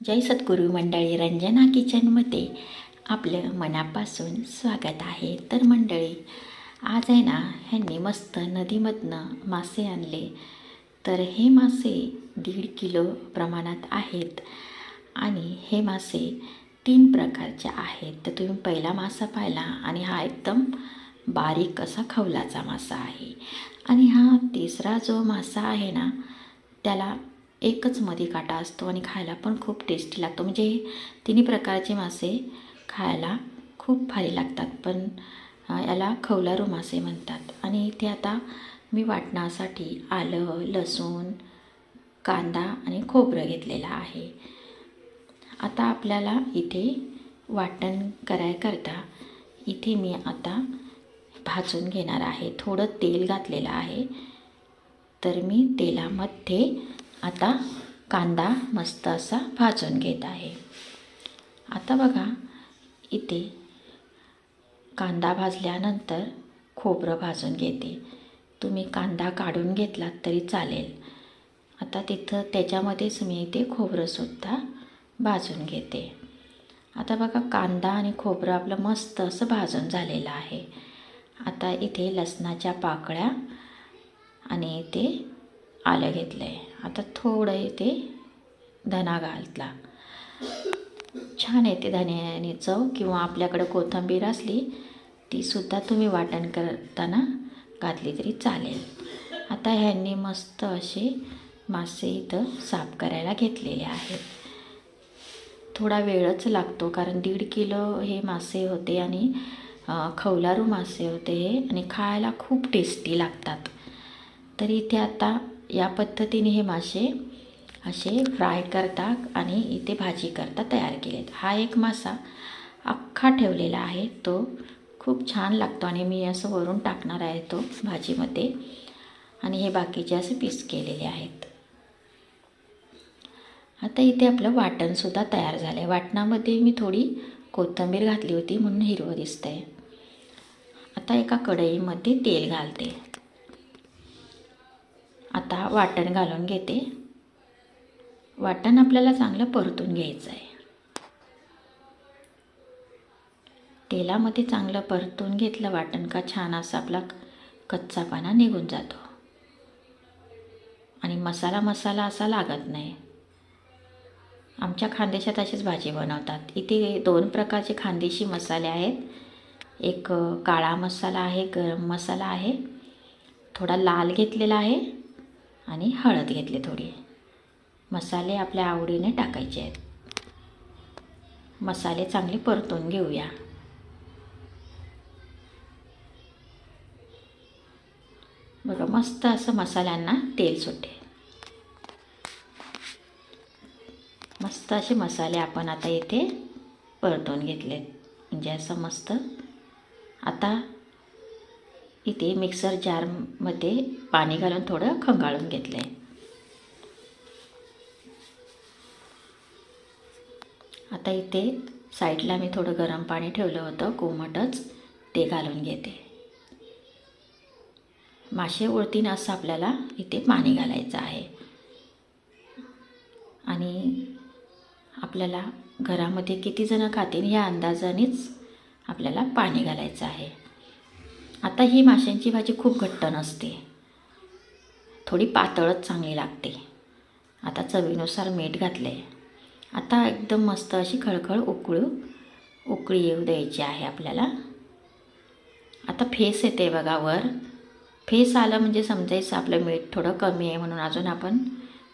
जय सद्गुरू मंडळी, रंजना किचनमध्ये आपलं मनापासून स्वागत आहे. तर मंडळी, आज आहे ना, ह्यांनी मस्त नदीमधनं मासे आणले. तर हे मासे 1.5 किलो प्रमाणात आहेत आणि हे मासे 3 प्रकारचे आहेत. तर तुम्ही पहिला मासा पाहिला आणि हा एकदम बारीक असा खवलाचा मासा आहे. आणि हा तिसरा जो मासा आहे ना, त्याला एकच मध्ये काटा असतो आणि खायला पण खूप टेस्टी लागतो. म्हणजे तिन्ही प्रकारचे मासे खायला खूप भारी लागतात, पण याला खवलारू मासे म्हणतात. आणि इथे आता मी वाटणासाठी आलं, लसूण, कांदा आणि खोबरं घेतलेलं आहे. आता आपल्याला इथे वाटण करायकरता इथे मी आता भाजून घेणार आहे. थोडं तेल घातलेलं आहे. तर मी तेलामध्ये आता कांदा मस्त असा भाजून घेत आहे. आता बघा, इथे कांदा भाजल्यानंतर खोबरं भाजून घेते. तुम्ही कांदा काढून घेतलात तरी चालेल. आता तिथं त्याच्यामध्येच मी इथे खोबरंसुद्धा भाजून घेते. आता बघा, कांदा आणि खोबरं आपलं मस्त असं भाजून झालेलं आहे. आता इथे लसणाच्या पाकळ्या आणि इथे आलं घेतलं आहे. आता थोडं इथे धना घातला. छान येते धन्याने चव, किंवा आपल्याकडं कोथिंबीर असली तीसुद्धा तुम्ही वाटण करताना घातली तरी चालेल. आता ह्यांनी मस्त असे मासे इथं साफ करायला घेतलेले आहेत. थोडा वेळच लागतो, कारण 1.5 किलो हे मासे होते आणि खवलारू मासे होते हे, आणि खायला खूप टेस्टी लागतात. तर इथे आता या पद्धतीने हे मासे असे फ्राय करता आणि इथे भाजी करता तयार केलेत. हा एक मासा अख्खा ठेवलेला आहे, तो खूप छान लागतो आणि मी असं वरून टाकणार आहे तो भाजीमध्ये. आणि हे बाकीचे असे पीस केलेले आहेत. आता इथे आपलं वाटणसुद्धा तयार झालं आहे. वाटणामध्ये मी थोडी कोथिंबीर घातली होती म्हणून हिरवं दिसतं आहे. आता एका कढईमध्ये तेल घालते. आता वाटण घालून घेते. वाटण आपल्याला चांगलं परतून घ्यायचं आहे. तेलामध्ये चांगलं परतून घेतलं वाटण का छान असा आपला कच्चापणा निघून जातो आणि मसाला असा लागत नाही. आमच्या खानदेशात अशीच भाजी बनवतात. इथे 2 प्रकारचे खानदेशी मसाले आहेत. एक काळा मसाला आहे, गरम मसाला आहे, थोडा लाल घेतलेला आहे आणि हळद घेतली थोडी. मसाले आपल्या आवडीने टाकायचे आहेत. मसाले चांगले परतून घेऊया. बघा, मस्त असं मसाल्यांना तेल सुटे. मस्त असे मसाले आपण आता इथे परतून घेतलेत, म्हणजे असं मस्त. आता इथे मिक्सर जारमध्ये पाणी घालून थोडं खंगाळून घेतलं आहे. आता इथे साईडला मी थोडं गरम पाणी ठेवलं होतं कोमटच, ते घालून घेते. मासे उळतीन असं आपल्याला इथे पाणी घालायचं आहे. आणि आपल्याला घरामध्ये किती जण खातील ह्या अंदाजानेच आपल्याला पाणी घालायचं आहे. आता ही माशांची भाजी खूप घट्ट नसते, थोडी पातळच चांगली लागते. आता चवीनुसार मीठ घातले. आता एकदम मस्त अशी खळखळ उकळी येऊ द्यायची आहे आपल्याला. आता फेस येते बघा वर. फेस आलं म्हणजे समजायचं आपलं मीठ थोडं कमी आहे, म्हणून अजून आपण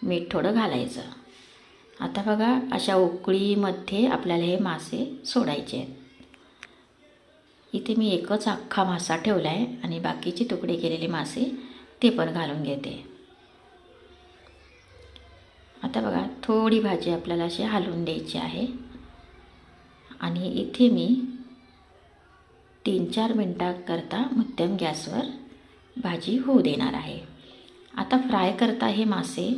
मीठ थोडं घालायचं. आता बघा, अशा उकळीमध्ये आपल्याला हे मासे सोडायचे आहेत. इथे मी एकच अख्खा मासा ठेवला आहे आणि बाकीचे तुकडे केलेले मासे ते पण घालून घेते. आता बघा, थोडी भाजी आपल्याला अशी हलवून द्यायची आहे. आणि इथे मी 3-4 मिनटाकरता मध्यम गॅसवर भाजी होऊ देणार आहे. आता फ्राय करता हे मासे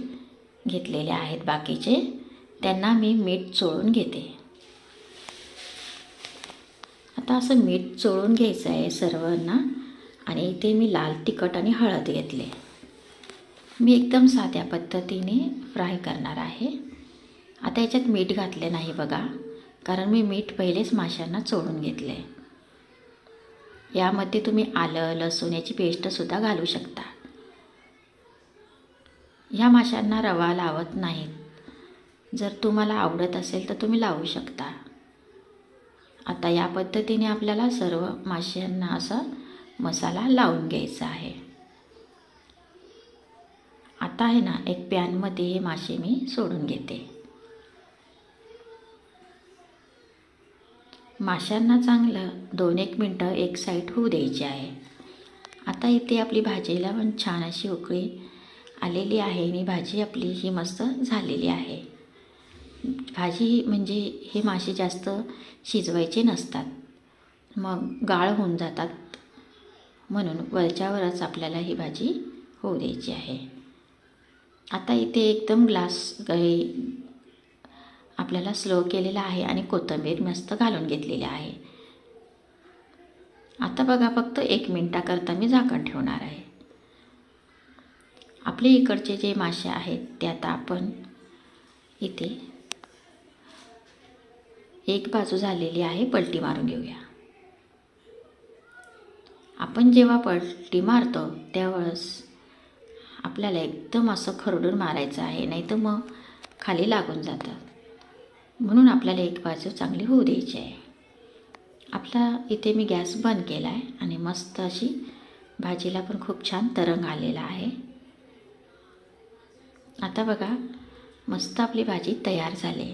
घेतलेले आहेत बाकीचे, त्यांना मी मीठ चोळून घेते. आता असं मीठ चोळून घ्यायचं आहे सर्वांना. आणि इथे मी लाल तिखट आणि हळद घेतले. मी एकदम साध्या पद्धतीने फ्राय करणार आहे. आता याच्यात मीठ घातले नाही बघा, कारण मी मीठ पहिलेच माशांना चोळून घेतले. यामध्ये तुम्ही आलं लसूण याची पेस्टसुद्धा घालू शकता. ह्या माशांना रवा लावत नाहीत. जर तुम्हाला आवडत असेल तर तुम्ही लावू शकता. आता या पद्धतीने आपल्याला सर्व माशांना असा मसाला लावून घ्यायचा आहे. आता आहे ना, एक पॅनमध्ये हे मासे मी सोडून घेते. माशांना चांगलं 2-1 मिनटं एक साईड होऊ द्यायची आहे. आता इथे आपली भाजीला पण छान अशी उकळी आलेली आहे आणि भाजी आपली ही मस्त झालेली आहे. भाजी म्हणजे हे मासे जास्त शिजवायचे नसतात, मग गाळ होऊन जातात, म्हणून वरच्यावरच आपल्याला ही भाजी होऊ द्यायची आहे. आता इथे एकदम ग्लास आपल्याला स्लो केलेला आहे आणि कोथिंबीर मस्त घालून घेतलेली आहे. आता बघा, फक्त 1 मिनटाकरता मी झाकण ठेवणार आहे. आपले इकडचे जे मासे आहेत ते आता आपण इथे एक बाजू झालेली आहे, पलटी मारून घेऊया. आपण जेव्हा पलटी मारतो त्यावेळेस आपल्याला एकदम असं खरडून मारायचं आहे, नाही तर मग खाली लागून जातं. म्हणून आपल्याला एक बाजू चांगली होऊ द्यायची आहे. आपला इथे मी गॅस बंद केला आहे आणि मस्त अशी भाजीला पण खूप छान तरंग आलेला आहे. आता बघा, मस्त आपली भाजी तयार झाली.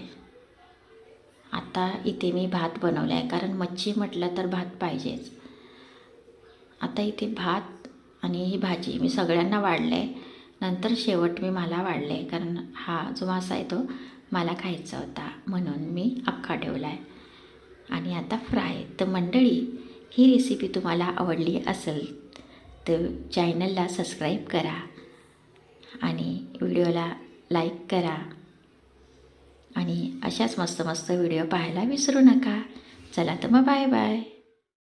आता इथे मी भात बनवला आहे, कारण मच्छी म्हटलं तर भात पाहिजेच. आता इथे भात आणि ही भाजी मी सगळ्यांना वाढलं आहे. नंतर शेवट मी मला वाढलं आहे, कारण हा जो मासा आहे तो मला खायचा होता, म्हणून मी अख्खा ठेवला आहे. आणि आता फ्राय. तर मंडळी, ही रेसिपी तुम्हाला आवडली असेल तर चॅनलला सबस्क्राईब करा आणि व्हिडिओला लाईक करा आणि अशाच मस्त मस्त व्हिडिओ पाहायला विसरू नका. चला तर मग बाय बाय.